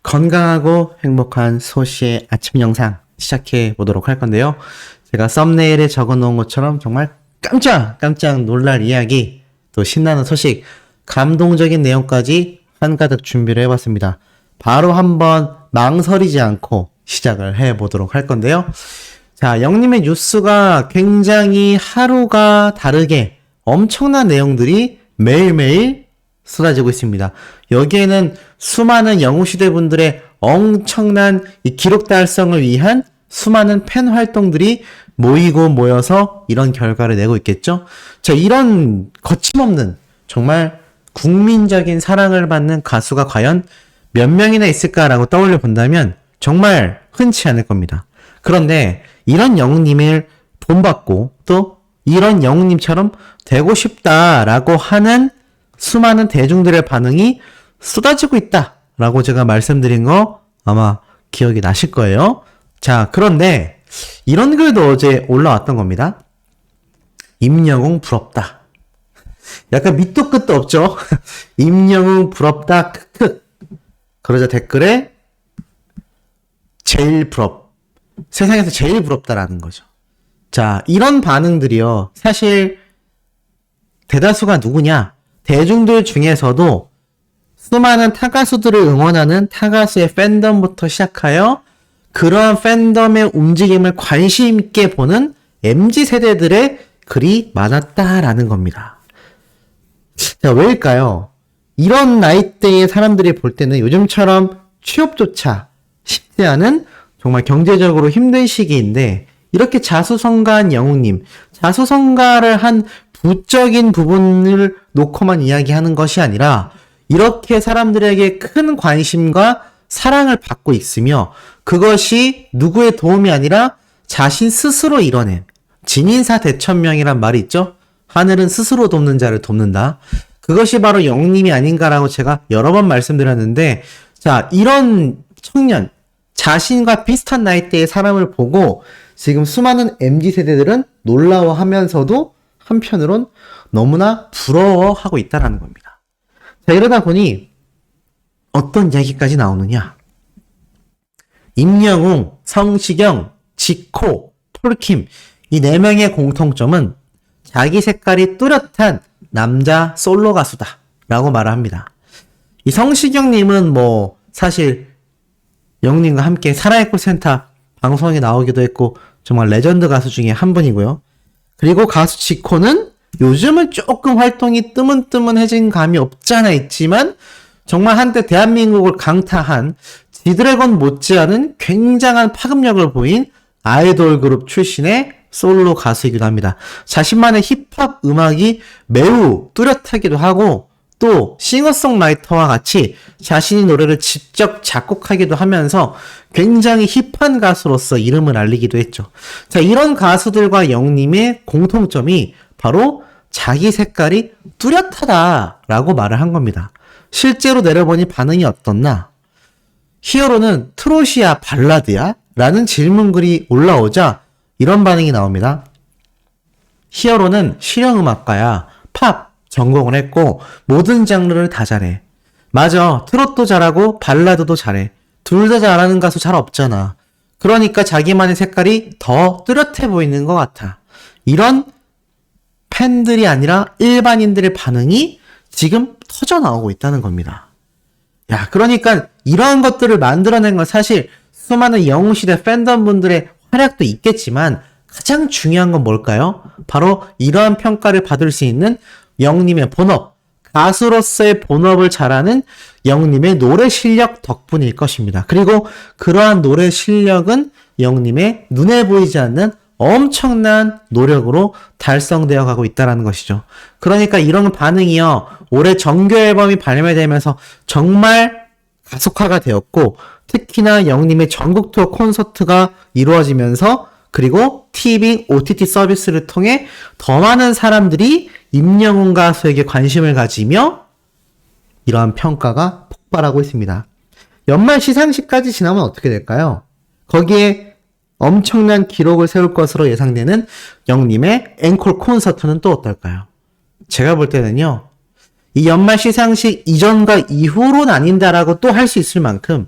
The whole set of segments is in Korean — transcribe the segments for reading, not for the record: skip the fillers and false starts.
건강하고 행복한 소시의 아침 영상 시작해 보도록 할 건데요. 제가 썸네일에 적어 놓은 것처럼 정말 깜짝 놀랄 이야기, 또 신나는 소식, 감동적인 내용까지 한가득 준비를 해봤습니다. 바로 한번 망설이지 않고 시작을 해 보도록 할 건데요. 자, 영님의 뉴스가 굉장히 하루가 다르게 엄청난 내용들이 매일매일 쏟아지고 있습니다. 여기에는 수많은 영웅시대 분들의 엄청난 이 기록 달성을 위한 수많은 팬 활동들이 모여서 이런 결과를 내고 있겠죠. 자, 이런 거침없는 정말 국민적인 사랑을 받는 가수가 과연 몇 명이나 있을까라고 떠올려 본다면 정말 흔치 않을 겁니다. 그런데 이런 영웅님을 본받고 또 이런 영웅님처럼 되고 싶다라고 하는 수많은 대중들의 반응이 쏟아지고 있다라고 제가 말씀드린 거 아마 기억이 나실 거예요. 자, 그런데 이런 글도 어제 올라왔던 겁니다. 임영웅 부럽다. 약간 밑도 끝도 없죠? 임영웅 부럽다 크크. 그러자 댓글에 제일 부럽. 세상에서 제일 부럽다라는 거죠. 자, 이런 반응들이요. 사실 대다수가 누구냐? 대중들 중에서도 수많은 타가수들을 응원하는 타가수의 팬덤부터 시작하여 그러한 팬덤의 움직임을 관심 있게 보는 MZ세대들의 글이 많았다라는 겁니다. 자, 왜일까요? 이런 나이대의 사람들이 볼 때는 요즘처럼 취업조차 쉽지 않은 정말 경제적으로 힘든 시기인데 이렇게 자수성가한 영웅님, 자수성가를 한 부적인 부분을 놓고만 이야기하는 것이 아니라 이렇게 사람들에게 큰 관심과 사랑을 받고 있으며 그것이 누구의 도움이 아니라 자신 스스로 이뤄낸 진인사 대천명이란 말이 있죠. 하늘은 스스로 돕는 자를 돕는다. 그것이 바로 영웅님이 아닌가라고 제가 여러 번 말씀드렸는데, 자, 이런 청년, 자신과 비슷한 나이대의 사람을 보고 지금 수많은 MZ세대들은 놀라워하면서도 한편으론 너무나 부러워하고 있다는 겁니다. 자, 이러다 보니 어떤 이야기까지 나오느냐. 임영웅, 성시경, 지코, 폴킴 이 4명의 공통점은 자기 색깔이 뚜렷한 남자 솔로 가수다 라고 말을 합니다. 이 성시경님은 뭐 사실 영웅님과 함께 사랑의 콜센터 방송에 나오기도 했고 정말 레전드 가수 중에 한 분이고요. 그리고 가수 지코는 요즘은 조금 활동이 뜨문뜨문해진 감이 없지 않아 있지만 정말 한때 대한민국을 강타한 지드래곤 못지않은 굉장한 파급력을 보인 아이돌 그룹 출신의 솔로 가수이기도 합니다. 자신만의 힙합 음악이 매우 뚜렷하기도 하고 또 싱어송라이터와 같이 자신이 노래를 직접 작곡하기도 하면서 굉장히 힙한 가수로서 이름을 알리기도 했죠. 자, 이런 가수들과 영님의 공통점이 바로 자기 색깔이 뚜렷하다라고 말을 한 겁니다. 실제로 내려보니 반응이 어떻나? 히어로는 트롯이야 발라드야? 라는 질문글이 올라오자 이런 반응이 나옵니다. 히어로는 실용음악가야. 팝 전공을 했고 모든 장르를 다 잘해. 맞아. 트롯도 잘하고 발라드도 잘해. 둘 다 잘하는 가수 잘 없잖아. 그러니까 자기만의 색깔이 더 뚜렷해 보이는 것 같아. 이런 팬들이 아니라 일반인들의 반응이 지금 터져 나오고 있다는 겁니다. 야, 그러니까 이러한 것들을 만들어낸 건 사실 수많은 영웅시대 팬덤분들의 활약도 있겠지만 가장 중요한 건 뭘까요? 바로 이러한 평가를 받을 수 있는 영웅님의 본업, 가수로서의 본업을 잘하는 영웅님의 노래 실력 덕분일 것입니다. 그리고 그러한 노래 실력은 영웅님의 눈에 보이지 않는 엄청난 노력으로 달성되어 가고 있다는 것이죠. 그러니까 이런 반응이요. 올해 정규 앨범이 발매되면서 정말 가속화가 되었고 특히나 영님의 전국 투어 콘서트가 이루어지면서 그리고 TV, OTT 서비스를 통해 더 많은 사람들이 임영웅 가수에게 관심을 가지며 이러한 평가가 폭발하고 있습니다. 연말 시상식까지 지나면 어떻게 될까요? 거기에 엄청난 기록을 세울 것으로 예상되는 영님의 앵콜 콘서트는 또 어떨까요? 제가 볼 때는요. 이 연말 시상식 이전과 이후로 나뉜다라고 또 할 수 있을 만큼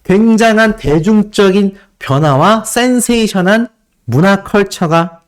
굉장한 대중적인 변화와 센세이션한 문화 컬처가,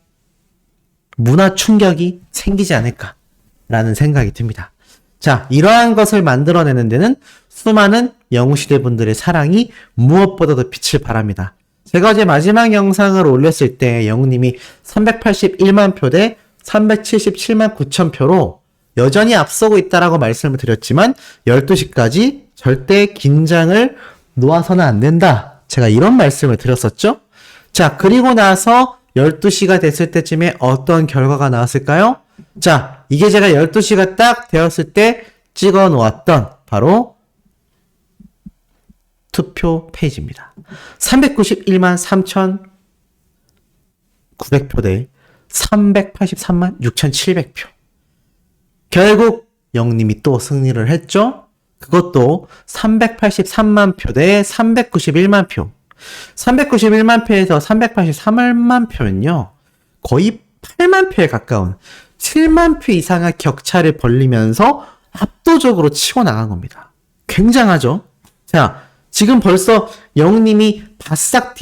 문화 충격이 생기지 않을까라는 생각이 듭니다. 자, 이러한 것을 만들어내는 데는 수많은 영웅시대 분들의 사랑이 무엇보다도 빛을 발합니다. 제가 어제 마지막 영상을 올렸을 때 영웅님이 381만 표 대 377만 9천 표로 여전히 앞서고 있다라고 말씀을 드렸지만 12시까지 절대 긴장을 놓아서는 안 된다. 제가 이런 말씀을 드렸었죠. 자, 그리고 나서 12시가 됐을 때쯤에 어떤 결과가 나왔을까요? 자, 이게 제가 12시가 딱 되었을 때 찍어 놓았던 바로 투표 페이지입니다. 391만 3,900표 대 383만 6,700표. 결국 영님이 또 승리를 했죠. 그것도 383만 표 대 391만 표. 391만 표에서 383만 표는요. 거의 8만 표에 가까운 7만 표 이상의 격차를 벌리면서 압도적으로 치고 나간 겁니다. 굉장하죠? 자, 지금 벌써 영님이 바싹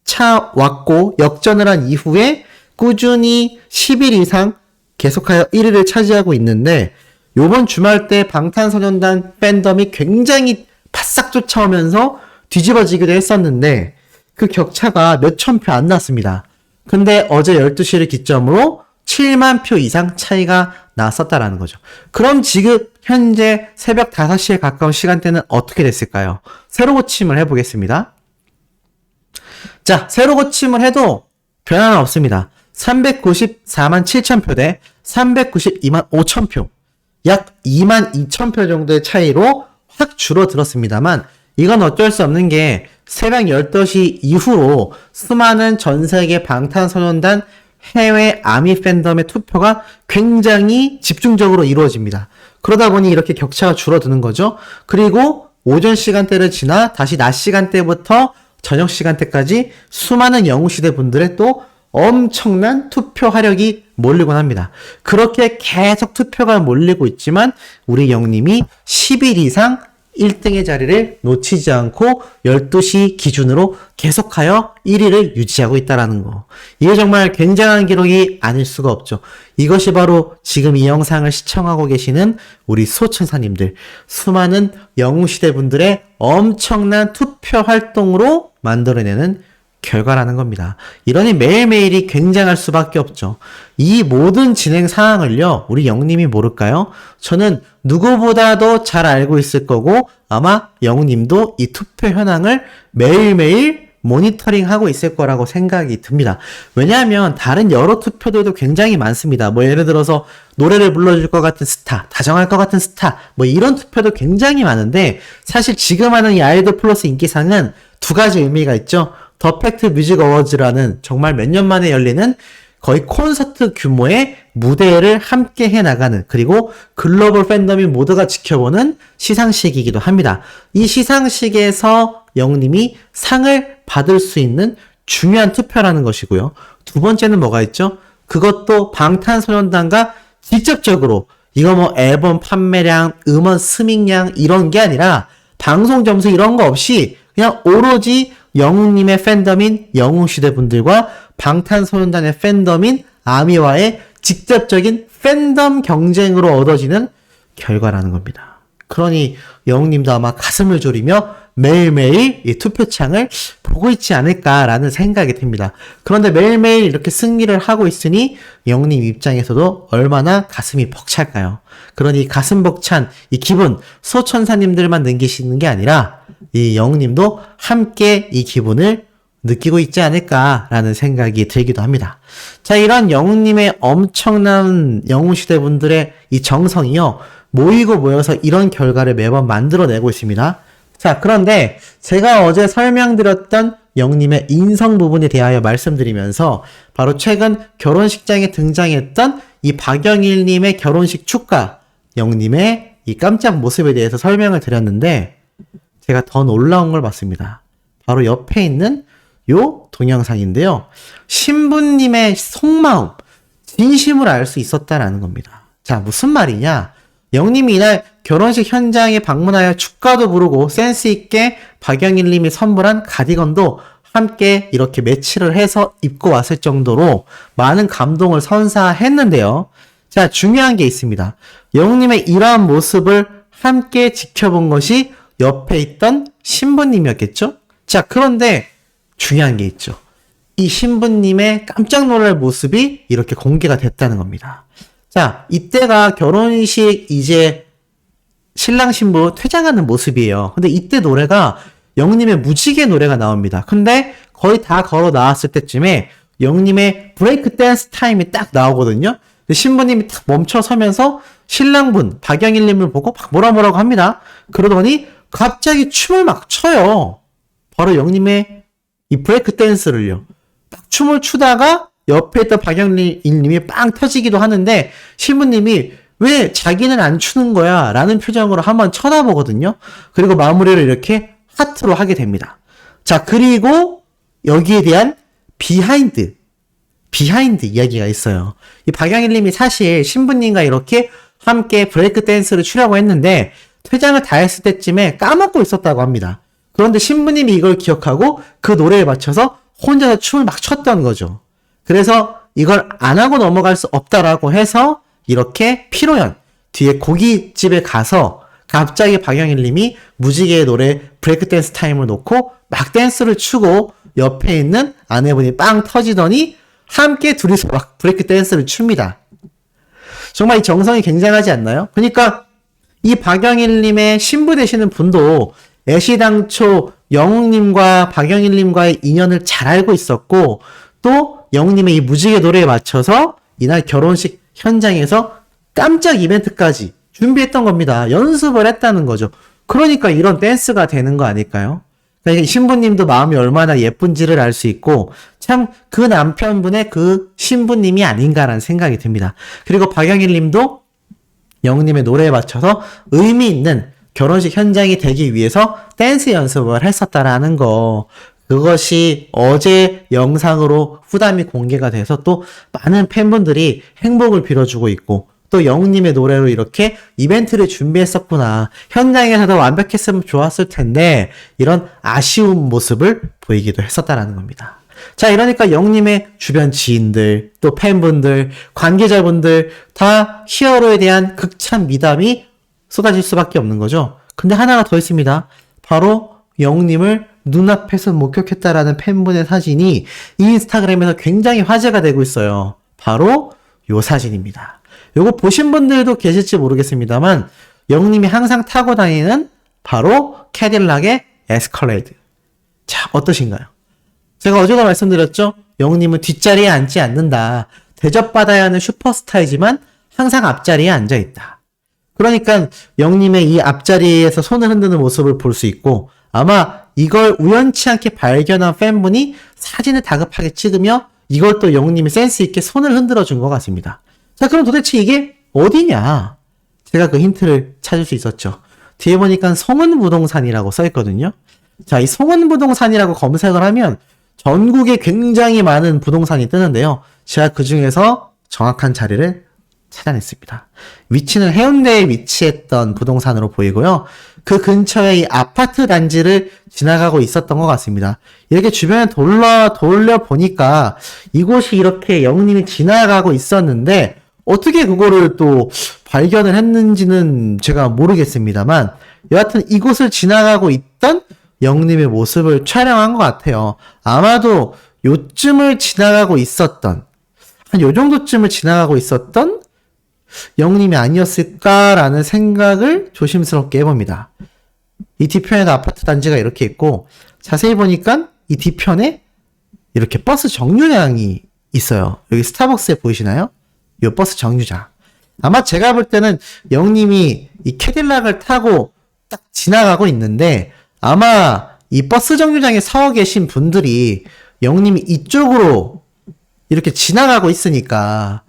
뒤쫓아왔고 역전을 한 이후에 꾸준히 10일 이상 계속하여 1위를 차지하고 있는데 요번 주말 때 방탄소년단 팬덤이 굉장히 바싹 쫓아오면서 뒤집어지기도 했었는데 그 격차가 몇천 표 안 났습니다. 근데 어제 12시를 기점으로 7만 표 이상 차이가 났었다라는 거죠. 그럼 지금 현재 새벽 5시에 가까운 시간대는 어떻게 됐을까요? 세로 고침을 해보겠습니다. 자, 세로 고침을 해도 변화는 없습니다. 394만 7천 표 대 392만 5천 표. 약 2만 2천 표 정도의 차이로 확 줄어들었습니다만 이건 어쩔 수 없는 게 새벽 12시 이후로 수많은 전 세계 방탄소년단 해외 아미 팬덤의 투표가 굉장히 집중적으로 이루어집니다. 그러다 보니 이렇게 격차가 줄어드는 거죠. 그리고 오전 시간대를 지나 다시 낮 시간대부터 저녁 시간대까지 수많은 영웅시대 분들의 또 엄청난 투표 화력이 몰리곤 합니다. 그렇게 계속 투표가 몰리고 있지만 우리 영님이 10일 이상 1등의 자리를 놓치지 않고 12시 기준으로 계속하여 1위를 유지하고 있다는 거. 이게 정말 굉장한 기록이 아닐 수가 없죠. 이것이 바로 지금 이 영상을 시청하고 계시는 우리 소천사님들, 수많은 영웅시대 분들의 엄청난 투표 활동으로 만들어내는 결과라는 겁니다. 이러니 매일매일이 굉장할 수밖에 없죠. 이 모든 진행 상황을요, 우리 영님이 모를까요? 저는 누구보다도 잘 알고 있을 거고 아마 영님도 이 투표 현황을 매일매일 모니터링하고 있을 거라고 생각이 듭니다. 왜냐하면 다른 여러 투표들도 굉장히 많습니다. 뭐 예를 들어서 노래를 불러줄 것 같은 스타, 다정할 것 같은 스타, 뭐 이런 투표도 굉장히 많은데 사실 지금 하는 이 아이돌 플러스 인기상은 두 가지 의미가 있죠. 더 팩트 뮤직 어워즈라는 정말 몇 년 만에 열리는 거의 콘서트 규모의 무대를 함께 해나가는, 그리고 글로벌 팬덤이 모두가 지켜보는 시상식이기도 합니다. 이 시상식에서 영님이 상을 받을 수 있는 중요한 투표라는 것이고요. 두 번째는 뭐가 있죠? 그것도 방탄소년단과 직접적으로 이거 뭐 앨범 판매량, 음원 스밍량 이런 게 아니라 방송 점수 이런 거 없이 그냥 오로지 영웅님의 팬덤인 영웅시대 분들과 방탄소년단의 팬덤인 아미와의 직접적인 팬덤 경쟁으로 얻어지는 결과라는 겁니다. 그러니 영웅님도 아마 가슴을 졸이며 매일매일 이 투표창을 보고 있지 않을까라는 생각이 듭니다. 그런데 매일매일 이렇게 승리를 하고 있으니 영웅님 입장에서도 얼마나 가슴이 벅찰까요? 그러니 가슴 벅찬 이 기분, 소천사님들만 느끼시는 게 아니라 이 영웅님도 함께 이 기분을 느끼고 있지 않을까라는 생각이 들기도 합니다. 자, 이런 영웅님의 엄청난 영웅시대 분들의 이 정성이요, 모이고 모여서 이런 결과를 매번 만들어내고 있습니다. 자, 그런데 제가 어제 설명드렸던 영웅님의 인성 부분에 대하여 말씀드리면서 바로 최근 결혼식장에 등장했던 이 박영일님의 결혼식 축가 영웅님의 이 깜짝 모습에 대해서 설명을 드렸는데 제가 더 놀라운 걸 봤습니다. 바로 옆에 있는 요 동영상인데요. 신부님의 속마음, 진심을 알 수 있었다라는 겁니다. 자, 무슨 말이냐? 영님이 이날 결혼식 현장에 방문하여 축가도 부르고 센스 있게 박영일 님이 선물한 가디건도 함께 이렇게 매치를 해서 입고 왔을 정도로 많은 감동을 선사했는데요. 자, 중요한 게 있습니다. 영웅님의 이러한 모습을 함께 지켜본 것이 옆에 있던 신부님이었겠죠? 자, 그런데 중요한 게 있죠. 이 신부님의 깜짝 놀랄 모습이 이렇게 공개가 됐다는 겁니다. 자, 이때가 결혼식 이제 신랑 신부 퇴장하는 모습이에요. 근데 이때 노래가 영님의 무지개 노래가 나옵니다. 근데 거의 다 걸어 나왔을 때쯤에 영님의 브레이크 댄스 타임이 딱 나오거든요. 신부님이 딱 멈춰 서면서 신랑분 박영일님을 보고 막 뭐라고 합니다. 그러더니 갑자기 춤을 막 춰요. 바로 영님의 이 브레이크 댄스를요. 딱 춤을 추다가 옆에 있던 박영일님이 빵 터지기도 하는데 신부님이 왜 자기는 안 추는 거야? 라는 표정으로 한번 쳐다보거든요. 그리고 마무리를 이렇게 하트로 하게 됩니다. 자, 그리고 여기에 대한 비하인드 이야기가 있어요. 이 박영일님이 사실 신부님과 이렇게 함께 브레이크 댄스를 추려고 했는데 퇴장을 다 했을 때쯤에 까먹고 있었다고 합니다. 그런데 신부님이 이걸 기억하고 그 노래에 맞춰서 혼자서 춤을 막 췄던 거죠. 그래서 이걸 안 하고 넘어갈 수 없다라고 해서 이렇게 피로연 뒤에 고깃집에 가서 갑자기 박영일님이 무지개의 노래 브레이크 댄스 타임을 놓고 막 댄스를 추고 옆에 있는 아내분이 빵 터지더니 함께 둘이서 막 브레이크 댄스를 춥니다. 정말 이 정성이 굉장하지 않나요? 그러니까 이 박영일님의 신부 되시는 분도 애시당초 영웅님과 박영일님과의 인연을 잘 알고 있었고 또 영웅님의 이 무지개 노래에 맞춰서 이날 결혼식 현장에서 깜짝 이벤트까지 준비했던 겁니다. 연습을 했다는 거죠. 그러니까 이런 댄스가 되는 거 아닐까요? 그러니까 신부님도 마음이 얼마나 예쁜지를 알 수 있고 참 그 남편분의 그 신부님이 아닌가라는 생각이 듭니다. 그리고 박영일님도 영웅님의 노래에 맞춰서 의미 있는 결혼식 현장이 되기 위해서 댄스 연습을 했었다라는 거. 그것이 어제 영상으로 후담이 공개가 돼서 또 많은 팬분들이 행복을 빌어주고 있고 또 영웅님의 노래로 이렇게 이벤트를 준비했었구나. 현장에서도 완벽했으면 좋았을 텐데 이런 아쉬운 모습을 보이기도 했었다라는 겁니다. 자, 이러니까 영웅님의 주변 지인들, 또 팬분들, 관계자분들 다 히어로에 대한 극찬 미담이 쏟아질 수밖에 없는 거죠. 근데 하나가 더 있습니다. 바로 영웅님을 눈앞에서 목격했다라는 팬분의 사진이 인스타그램에서 굉장히 화제가 되고 있어요. 바로 요 사진입니다. 요거 보신 분들도 계실지 모르겠습니다만 영웅님이 항상 타고 다니는 바로 캐딜락의 에스컬레이드. 자, 어떠신가요? 제가 어제도 말씀드렸죠? 영웅님은 뒷자리에 앉지 않는다. 대접받아야 하는 슈퍼스타이지만 항상 앞자리에 앉아있다. 그러니까 영웅님의 이 앞자리에서 손을 흔드는 모습을 볼 수 있고 아마 이걸 우연치 않게 발견한 팬분이 사진을 다급하게 찍으며 이걸 또 영웅님이 센스 있게 손을 흔들어 준 것 같습니다. 자, 그럼 도대체 이게 어디냐? 제가 그 힌트를 찾을 수 있었죠. 뒤에 보니까 성은부동산이라고 써있거든요. 자, 이 성은부동산이라고 검색을 하면 전국에 굉장히 많은 부동산이 뜨는데요. 제가 그 중에서 정확한 자리를 찾아냈습니다. 위치는 해운대에 위치했던 부동산으로 보이고요. 그 근처에 이 아파트 단지를 지나가고 있었던 것 같습니다. 이렇게 주변에 돌려보니까 이곳이 이렇게 영웅님이 지나가고 있었는데 어떻게 그거를 또 발견을 했는지는 제가 모르겠습니다만 여하튼 이곳을 지나가고 있던 영웅님의 모습을 촬영한 것 같아요. 아마도 요쯤을 지나가고 있었던 한 요 정도쯤을 지나가고 있었던 영웅님이 아니었을까라는 생각을 조심스럽게 해봅니다. 이 뒤편에도 아파트 단지가 이렇게 있고 자세히 보니까 이 뒤편에 이렇게 버스 정류장이 있어요. 여기 스타벅스에 보이시나요? 이 버스 정류장. 아마 제가 볼 때는 영웅님이 이 캐딜락을 타고 딱 지나가고 있는데 아마 이 버스 정류장에 서 계신 분들이 영웅님이 이쪽으로 이렇게 지나가고 있으니까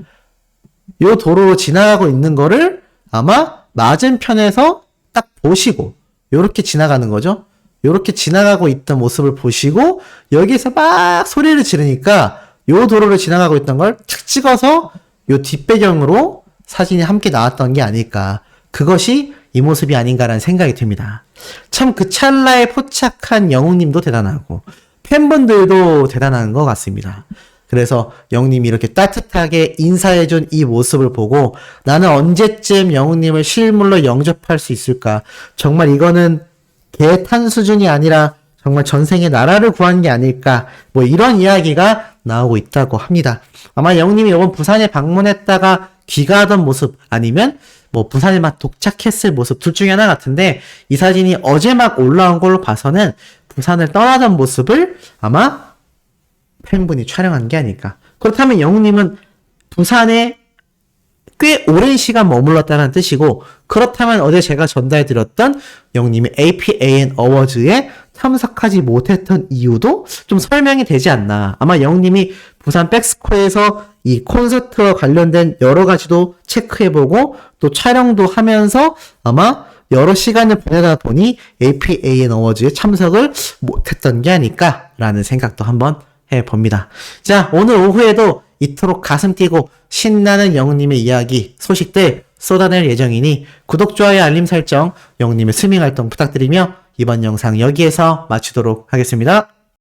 요 도로로 지나가고 있는 거를 아마 맞은편에서 딱 보시고 요렇게 지나가는 거죠. 요렇게 지나가고 있던 모습을 보시고 여기서 막 소리를 지르니까 요 도로를 지나가고 있던 걸 탁 찍어서 요 뒷배경으로 사진이 함께 나왔던 게 아닐까. 그것이 이 모습이 아닌가라는 생각이 듭니다. 참 그 찰나에 포착한 영웅님도 대단하고 팬분들도 대단한 것 같습니다. 그래서 영웅님이 이렇게 따뜻하게 인사해준 이 모습을 보고 나는 언제쯤 영웅님을 실물로 영접할 수 있을까? 정말 이거는 개탄 수준이 아니라 정말 전생에 나라를 구한 게 아닐까? 뭐 이런 이야기가 나오고 있다고 합니다. 아마 영웅님이 이번 부산에 방문했다가 귀가하던 모습 아니면 뭐 부산에 막 도착했을 모습 둘 중에 하나 같은데 이 사진이 어제 막 올라온 걸로 봐서는 부산을 떠나던 모습을 아마 팬분이 촬영한 게 아닐까. 그렇다면 영웅님은 부산에 꽤 오랜 시간 머물렀다는 뜻이고 그렇다면 어제 제가 전달해드렸던 영웅님이 APAN 어워즈에 참석하지 못했던 이유도 좀 설명이 되지 않나. 아마 영웅님이 부산 백스코에서 이 콘서트와 관련된 여러 가지도 체크해보고 또 촬영도 하면서 아마 여러 시간을 보내다 보니 APAN 어워즈에 참석을 못했던 게 아닐까라는 생각도 한번 해봅니다. 자, 오늘 오후에도 이토록 가슴 뛰고 신나는 영웅님의 이야기, 소식들 쏟아낼 예정이니 구독, 좋아요, 알림 설정, 영웅님의 스밍 활동 부탁드리며 이번 영상 여기에서 마치도록 하겠습니다.